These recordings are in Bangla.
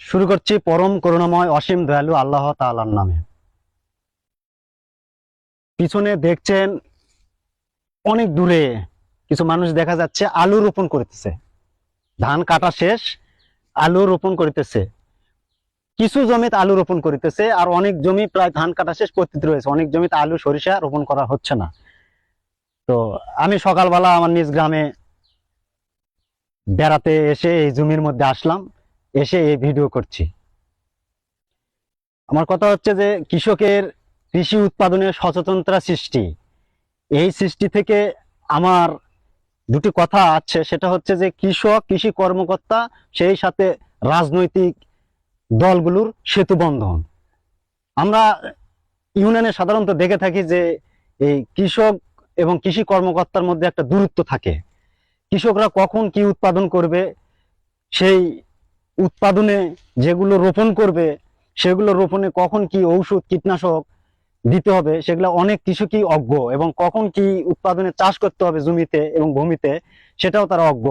শুরু করছি পরম করুণাময় অসীম দয়ালু আল্লাহ তাআলার নামে। পিছনে দেখছেন অনেক দূরে কিছু মানুষ দেখা যাচ্ছে আলু রোপণ করতেছে। ধান কাটা শেষ, আলু রোপণ করতেছে। কিছু জমিতে আলু রোপণ করতেছে, আর অনেক জমি প্রায় ধান কাটা শেষ পতিত রয়েছে। অনেক জমিতে আলু সরিষা রোপণ করা হচ্ছে না। তো আমি সকালবেলা আমার নিজ গ্রামে বেড়াতে এসে এই জমির মধ্যে আসলাম, এসে এই ভিডিও করছি। আমার কথা হচ্ছে যে কৃষকের কৃষি উৎপাদনের সচেতনতা সৃষ্টি, এই সৃষ্টি থেকে আমার দুটি কথা আছে। সেটা হচ্ছে যে কৃষক, কৃষি কর্মকর্তা, সেই সাথে রাজনৈতিক দলগুলোর সেতু বন্ধন। আমরা ইউনিয়নে সাধারণত দেখে থাকি যে এই কৃষক এবং কৃষি কর্মকর্তার মধ্যে একটা দূরত্ব থাকে। কৃষকরা কখন কি উৎপাদন করবে, সেই উৎপাদনে যেগুলো রোপণ করবে, সেগুলো রোপণে কখন কি ঔষধ কীটনাশক দিতে হবে, সেগুলো অনেক কৃষকই অজ্ঞ। এবং কখন কি উৎপাদনে চাষ করতে হবে জমিতে এবং ভূমিতে, সেটাও তারা অজ্ঞ।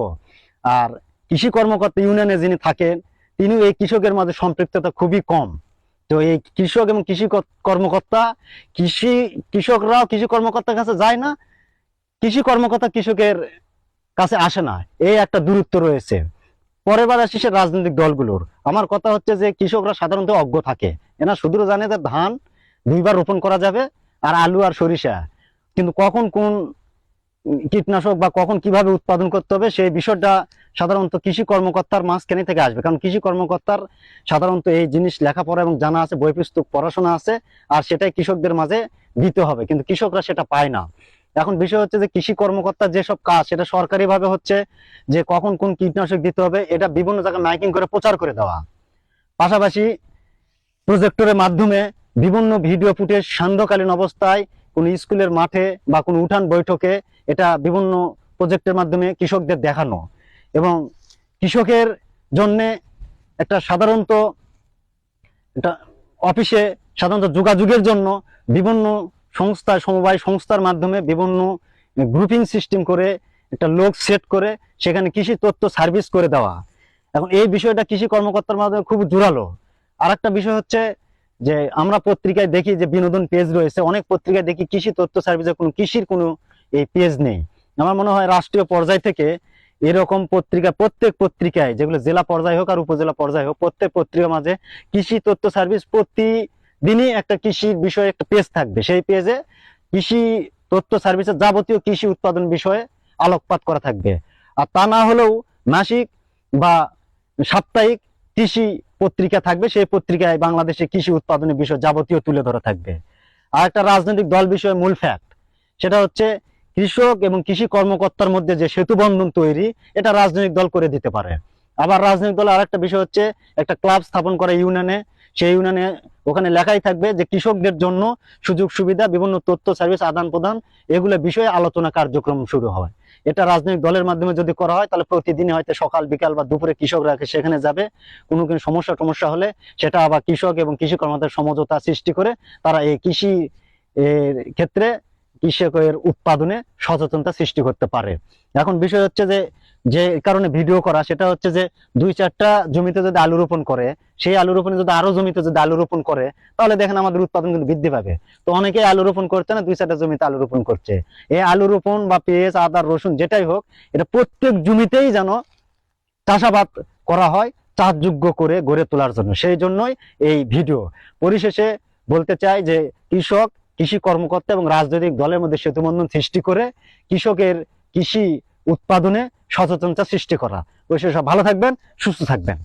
আর কৃষি কর্মকর্তা ইউনিয়নে যিনি থাকেন, তিনিও এই কৃষকের মাঝে সম্পৃক্ততা খুবই কম। তো এই কৃষক এবং কৃষি কর্মকর্তা, কৃষকরাও কৃষি কর্মকর্তার কাছে যায় না, কৃষি কর্মকর্তা কৃষকের কাছে আসে না। এই একটা দূরত্ব রয়েছে। পরের বার আসি সে রাজনৈতিক দলগুলোর। আমার কথা হচ্ছে যে কৃষকরা সাধারণত অজ্ঞ থাকে, এরা শুধু জানে যে ধান দুইবার রোপণ করা যাবে, আর আলু আর সরিষা। কিন্তু কখন কোন কীটনাশক বা কখন কিভাবে উৎপাদন করতে হবে, সেই বিষয়টা সাধারণত কৃষি কর্মকর্তার মাঝখানে থেকে আসবে। কারণ কৃষি কর্মকর্তার সাধারণত এই জিনিস লেখাপড়া এবং জানা আছে, বই পুস্তক পড়াশোনা আছে, আর সেটাই কৃষকদের মাঝে দিতে হবে, কিন্তু কৃষকরা সেটা পায় না। এখন বিষয় হচ্ছে যে কৃষি কর্মকর্তার যেসব কাজ, সেটা সরকারি ভাবে হচ্ছে যে কখন কোন কীটনাশক দিতে হবে, এটা বিভিন্ন জায়গায় মাইকিং করে প্রচার করে দেওয়া। পাশাপাশি প্রজেক্টরের মাধ্যমে বিভিন্ন ভিডিও ফুটেজ সান্ধ্যকালীন অবস্থায় কোন স্কুলের মাঠে বা কোন উঠান বৈঠকে এটা বিভিন্ন প্রজেক্টের মাধ্যমে কৃষকদের দেখানো। এবং কৃষকের জন্য একটা সাধারণত একটা অফিসে সাধারণত যোগাযোগের জন্য বিভিন্ন সংস্থা, সমবায় সংস্থার মাধ্যমে বিভিন্ন গ্রুপিং সিস্টেম করে একটা লোক সেট করে সেখানে কৃষি তথ্য সার্ভিস করে দেওয়া। এখন এই বিষয়টা কৃষি কর্মকর্তার মাধ্যমে খুব জোরালো। আর একটা বিষয় হচ্ছে যে আমরা পত্রিকায় দেখি যে বিনোদন পেজ রয়েছে, অনেক পত্রিকায় দেখি কৃষি তথ্য সার্ভিসের কোনো কৃষির কোনো এই পেজ নেই। আমার মনে হয় রাষ্ট্রীয় পর্যায় থেকে এরকম পত্রিকা, প্রত্যেক পত্রিকায়, যেগুলো জেলা পর্যায়ে হোক আর উপজেলা পর্যায়ে হোক, প্রত্যেক পত্রিকার মাঝে কৃষি তথ্য সার্ভিস প্রতিদিনই একটা কৃষির বিষয়ে একটা পেজ থাকবে। সেই পেজে কৃষি তথ্য সার্ভিসের যাবতীয় কৃষি উৎপাদন বিষয়ে আলোকপাত করা থাকবে। আর তা না হলেও মাসিক বা সাপ্তাহিক কৃষি পত্রিকা থাকবে, সেই পত্রিকায় বাংলাদেশে কৃষি উৎপাদনের বিষয় যাবতীয় তুলে ধরা থাকবে। আর একটা রাজনৈতিক দল বিষয়ে মূল ফ্যাক্ট, সেটা হচ্ছে কৃষক এবং কৃষি কর্মকর্তার মধ্যে যে সেতু বন্ধন তৈরি, এটা রাজনৈতিক দল করে দিতে পারে। আবার রাজনৈতিক দল আরেকটা বিষয় হচ্ছে একটা ক্লাব স্থাপন করে ইউনিয়নে, সেই ইউনিয়নে ওখানে লেখাই থাকবে যে কৃষকদের জন্য সুযোগ সুবিধা, বিভিন্ন তথ্য সার্ভিস আদান প্রদান, এগুলো বিষয়ে আলোচনা কার্যক্রম শুরু হয়। এটা রাজনৈতিক দলের মাধ্যমে যদি করা হয়, তাহলে প্রতিদিনই হয়তো সকাল বিকাল বা দুপুরে কৃষকরা সেখানে যাবে। কোনো কোনো সমস্যা হলে সেটা আবার কৃষক এবং কৃষি কর্মকর্তার সমঝোতা সৃষ্টি করে তারা এই কৃষি এর ক্ষেত্রে কৃষকের উৎপাদনে সচেতনতা সৃষ্টি করতে পারে। এখন বিষয় হচ্ছে যে যে কারণে ভিডিও করা, সেটা হচ্ছে যে 2-4টা জমিতে যদি আলু রোপণ করে, সেই আলু রোপণে যদি আরো জমিতে যদি আলু রোপণ করে, তাহলে দেখেন আমাদের উৎপাদন কিন্তু বৃদ্ধি পাবে। তো অনেকেই আলু রোপণ করছে না, 2-4টা জমিতে আলু রোপণ করছে। এই আলু রোপণ বা পেঁয়াজ, আদা, রসুন যেটাই হোক, এটা প্রত্যেক জমিতেই যেন চাষাবাদ করা হয়, চাষযোগ্য করে গড়ে তোলার জন্য। সেই জন্যই এই ভিডিও। পরিশেষে বলতে চাই যে কৃষক, কৃষি কর্মকর্তা এবং রাজনৈতিক দলের মধ্যে সেতুবন্ধন সৃষ্টি করে কৃষকের কৃষি উৎপাদনে সচেতনতা সৃষ্টি করা। ওই সব ভালো থাকবেন, সুস্থ থাকবেন।